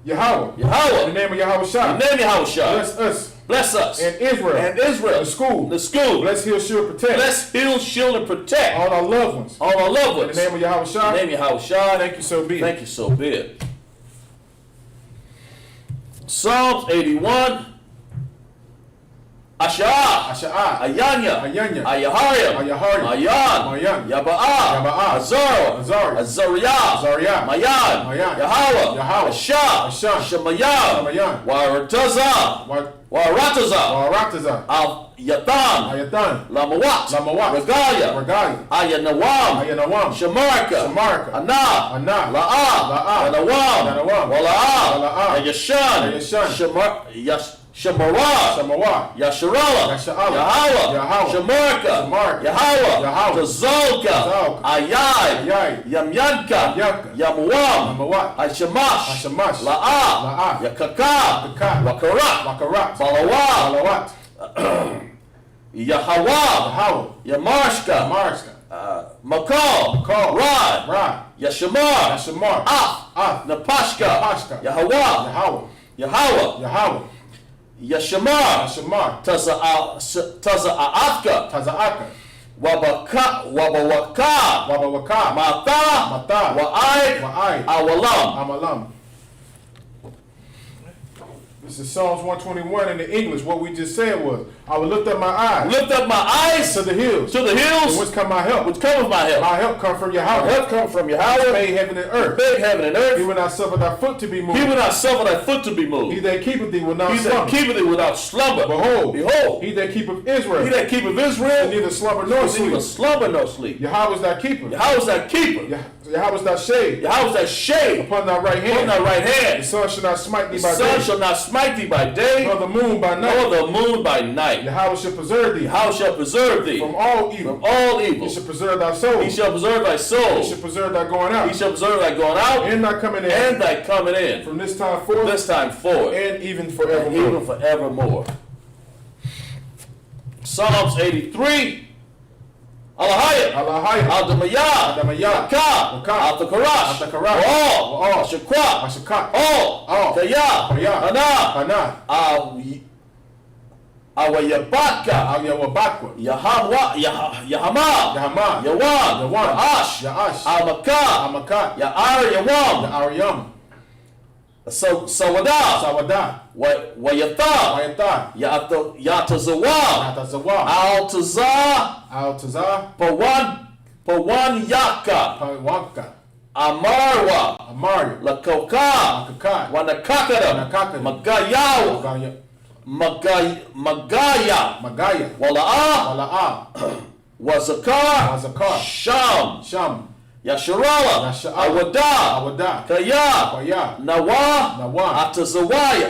Yahweh. Yahweh. In the name of In Yahushua. the name of Yahushai. Bless us. Bless us. And Israel. And Israel. The school. The school. Bless, heal, shield, protect. Bless, heal, shield, and protect all our loved ones. all our loved In ones. the name of Yahushua. In the name of Yahushai. Thank you, so be it. Thank you so be it. Psalms 81. Asha'ah. Asha'ah. Ayanya. Ayanya. Ayahariam. Ayahariam. Mayan. Mayan. Yaba'ah. Yaba'ah. Azar. Azar. Azariah. Azariah. Mayan. Mayan. Yahweh. Yahweh. Asha. Asha. Shemayan. Shemayan. Warataza. Warataza. Warataza. Al Yatan. Ayatan. Lamawat. Lamawat. Regalia. Regalia. Ayanawam. Ayanawam. Shamarka. Shamarka. Ana. Ana. La'ah. La'ah. Yanawam. Yanawam. Wala'ah. Wala'ah. Yashan. Yashan. Shamarah. Shamawah. Yasharala. Yasharala. Yahweh. Yahweh. Shamarka. Shamarka. Yahweh. Yahweh. Tazolka. Tazolka. Ayai. Ayai. Yamyanka. Yamyanka. Yamuam. Yamawat. Ashamash. Ashamash. La'ah. La'ah. Yakaka. Yakaka. Wakarat. Wakarat. Balawat. Balawat. Yahawah. Yahweh. Yamarshka. Marshka. Makal. Makal. Rad. Rad. Yashamar. Yashamar. Ah. Napashka. Napashka. Yahawah. Yahweh. Yahweh. Yahweh. Yashamar. Yashamar. Taza'atka. Taza'aka. Wabawaka. Wabawaka. Mata. Mata. Wa'ai. Wa'ai. Awalam. Amalam. This is Psalms 121 in the English. What we just said was, I will lift up my eyes Lift up my eyes to the hills. to the From hills, whence come my help? which cometh my help. My help come from My Yahweh. help come from Who Yahweh, made heaven and earth. made heaven and He earth. will not suffer thy foot to be moved. He will not suffer thy foot to be He moved. that keepeth thee will not He that slumber. keepeth thee without slumber. Behold, Behold, he that keepeth Israel he that keepeth will Israel, neither slumber nor is neither sleep. slumber nor sleep. Yahweh is thy keeper. Yahweh is thy keeper. Yahweh is thy shade Yahweh is thy shade upon thy right on hand. thy right The hand. sun shall not smite The thee by sun day, shall not smite thee by day, nor the moon by nor night. the moon by night. life. Yahweh shall preserve thee. Yahweh shall preserve thee From all evil. from all evil. He shall preserve thy soul. He shall preserve thy soul. He shall preserve thy going out. He shall preserve thy going out And thy coming in. and thy coming in. From this time forth. This time forward. And even And forevermore. even forevermore. Psalms 83. Alahaya. Alahaya. Al-Damayah. Al-Damayah. Ka. Ka. Al-Takarash. Al-Takarash. All. All. Shakwa. Mashakat. All. All. Kaya. Kaya. Hana. Hana. Awayabaka. Al-Yawabakwa. Yahama. Yahama. Yawan. Yawan. Ya'ash. Ya'ash. Al-Makkah. Amakat. Ya'ar. Yawam. Ya'aryam. Sawada. Sawada. Wayatha. Wayatha. Yatazawa. Atazawa. Al-Tazah. Al-Tazah. Pawan Yaka. Pawanka. Amarwa. Amaria. Lakoka. Akakat. Wanakakada. Wanakakada. Magayaw. Magaya. Magaya. Wala'a. Wala'a. Wazakar. Wazakar. Sham. Sham. Yasharala. Yasha'ala. Awada. Awada. Kaya. Kaya. Nawa. Nawa. Atazawaya.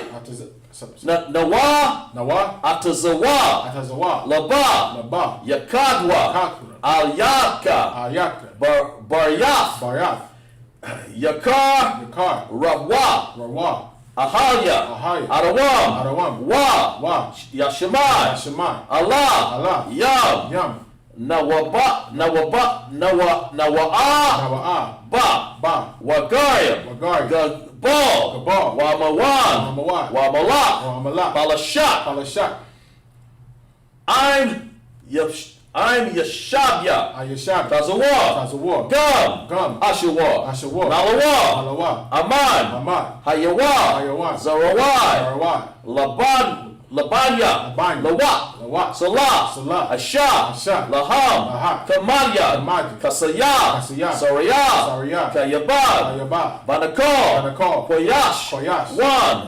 Nawa. Nawa. Atazawa. Atazawa. Laba. Laba. Yakadwa. Kakura. Al-Yaka. Ayaka. Baryath. Baryath. Yakar. Yakar. Rawa. Rawa. Ahaya. Ahaya. Arawam. Arawam. Wa. Wa. Yashemai. Yashemai. Allah. Allah. Yam. Yam. Nawa'a. Nawa'a. Ba. Ba. Wagaya. Wagaya. Gabal. Gabal. Wamawan. Wamawan. Wamalak. Wamalat. Balashak. Palashak. I'm Yashabya. Ayashab. Tazawa. Tazawa. Gam. Gum. Ashawa. Ashawa. Malawa. Malawa. Aman. Aman. Hayawa. Hayawa. Zarawai. Sarawai. Labanya. Labanya. Lawak. Lawak. Salah. Salah. Asha. Asha. Laham. Laham. Kamalya. Kamalya. Kasaya. Kasaya. Saraya. Saraya. Kayabad. Ayaba. Banakol. Banakol. Koyash. Koyash.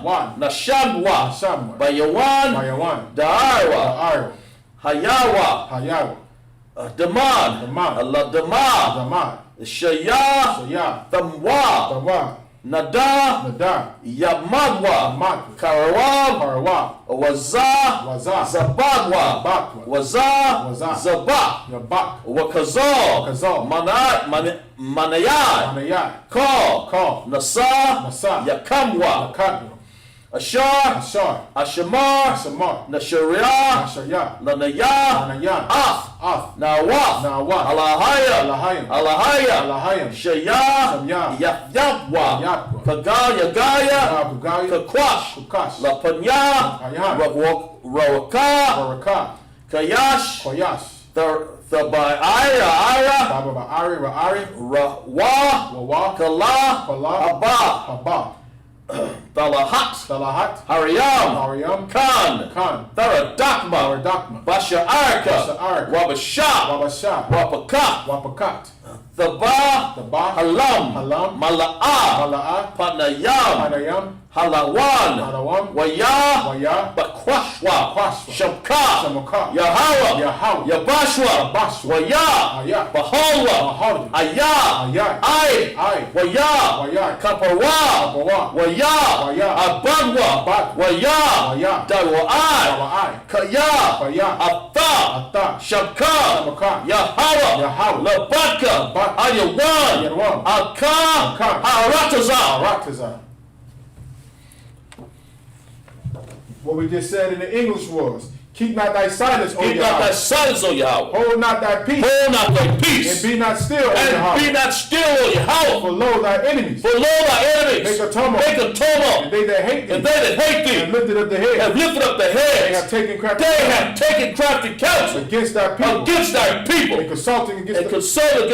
Wan. Nashamwa. Nashamwa. Bayawan. Bayawan. Da'arwa. Da'arwa. Hayawa. Hayawa. Daman. Daman. Allah Daman. Daman. Shaya. Shaya. Thamwa. Tawa. Nada. Nada. Yamadwa. Magwa. Karawam. Parawa. Waza. Waza. Zabadwa. Zabadwa. Waza. Waza. Zabak. Yabak. Wakazal. Wakazal. Manayat. Manayat. Call. Call. Nasa. Nasa. Yakamwa. Yakadwa. Ashar. Ashar. Ashamar. Asamar. Nasharia. Ashaya. Lanaya. Anaya. Af. Af. Nawaf. Nawaf. Alahaya. Alahayim. Alahaya. Alahayim. Shaya. Shaya. Yapwa. Yapwa. Kagaya Gaya. Gugaya. Kakwash. Kukash. Lapanya. Lapanya. Rawaka. Baraka. Kayash. Koyash. Ira. Baba Ba'ari. Ra'ari. Rawa. Wawa. Kala. Kala. Haba. Haba. Talahat. Salahat. Haryam. Haryam. Khan. Khan. Tharadakma. Dakma. Basha Arka. Basha Arka. Wabasha. Wabasha. Wapaka. Wapakat. Thaba. Taba. Halam. Halam. Mala'a. Mala'a. Panayam. Panayam. Halawan. Halawan. Waya. Waya. Bakwashwa. Bakwashwa. Shamka. Shamaka. Yahawa. Yahawa. Yabashwa. Yabashwa. Waya. Aya. Bahalwa. Bahalwa. Aya. Aya. Ay. Ay. Waya. Waya. Kaparwa. Kaparwa. Waya. Waya. Abagwa. Abagwa. Waya. Waya. Dawa'ai. Dawa'ai. Kaya. Kaya. Atta. Atta. Shamka. Shamka. Yahawa. Yahawa. Labaka. Labaka. Ayawan. Ayawan. Aka. Aka. Harataza. Arataza. What we just said in the English was, keep not thy silence, O Keep not thy Yahweh. silence, O Yahweh. Hold not thy peace. Hold not thy And peace. be not still, O And be Yahweh. not still, O Yahweh. For lo, thy enemies, For lo, thy enemies Make a tumult. Make a tumult. and they that hate And thee, they that hate have thee lifted up the head. have lifted up their They have heads. taken crafty They counsel have taken crafty counsel against thy people. against thy And people consulting and against consult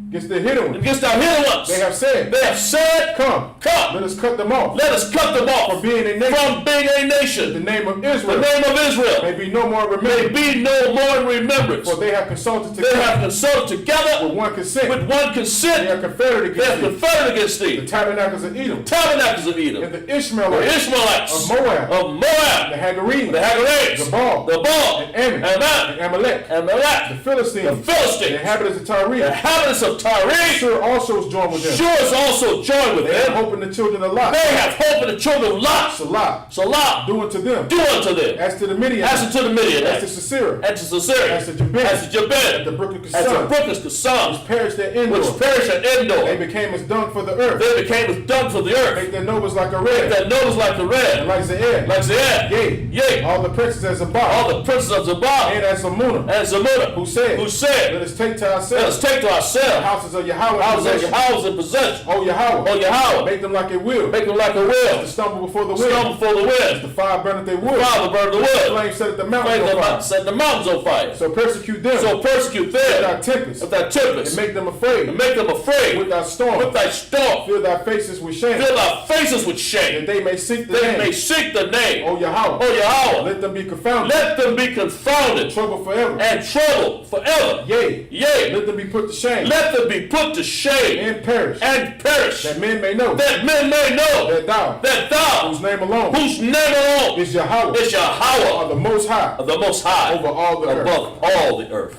against the hidden ones. against thy hidden ones. They have said, They have said, Come, Come, let us cut them off. let us cut them off For being a nation, from being a the nation. name of The Israel name of Israel may be no more may remembered. be no more in remembrance. For they have consulted They together have consulted together with one consent. with one They consent. are confederate They have against thee. conferred against The thee. tabernacles of Edom, Tabernacles of Edom, and the the Ishmaelites, Ishmaelites of Moab, of Moab, the Hagarenes, the Hagarites, the Baal, the Baal, and Ammon, Ammon, and Amalek, and Malak, the the Philistines, the Philistines, inhabitants of the Tyre, inhabitants of the Tyre, Sure also is joined with them. Shur is also joined with They have them. hope in the children of Lot. They have hope in the children of Lot. Salah. Salah, Do unto them. do unto them. As to the Midianites. As to the As to Midianites. Sisera. As to Sisera. As to Jabin. As to Jabin. As the brook of As the Kishon. brook of Kishon. Perished at Endor. Which perished at They Endor. became as dung for the earth. They became as dung for the earth. Make their nobles like a red. That nose like the red. Like Zaire. Like Zaire. Yea. Yea. All the princes as a bar. All the princes of Zabah. And as Amunah. And Zamuna. Who said? Let us take to Let us ourselves take to the ourselves houses of Yahweh. houses of your house in possession. Oh Yahweh. Oh Yahweh. Make them like a wheel. Make them like a To wheel. stumble before the wind. Stumble before the The wind. fire burneth their wood. Father burn the wood. Flame set the mountains Flame on fire. set the mountains on fire. So persecute them. So persecute with them thy tempest. with thy And tempest. make them afraid. And make them afraid With thy storm. with thy storm. Fill thy faces with shame. Fill thy faces with That shame. they may seek the They name. may seek the name. O Yahweh. Oh Yahweh. Let them be confounded. Let them be confounded Trouble forever. and trouble forever. Yea. Yea. Let them be put to shame. Let them be put to shame And perish. and perish. That men may know. That men may know That thou. that thou, Whose name alone. whose name alone Is Yahweh. is Yahweh Are the most high. of the Most High Over all the earth. above all the earth.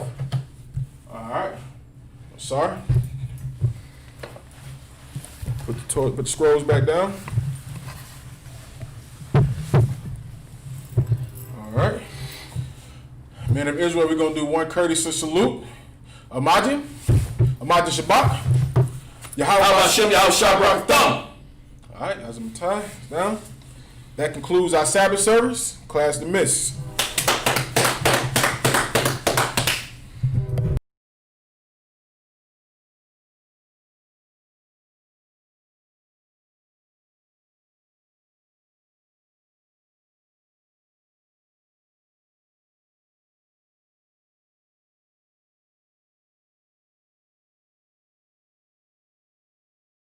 Alright. Sorry. Put the scrolls back down. Alright. Men of Israel, we're going to do one courteous salute. Imagine Shabbat. Yahweh How about Shem Yahweh Shabbat Thumb? Alright, as I'm tying down. That concludes our Sabbath service. Class dismissed.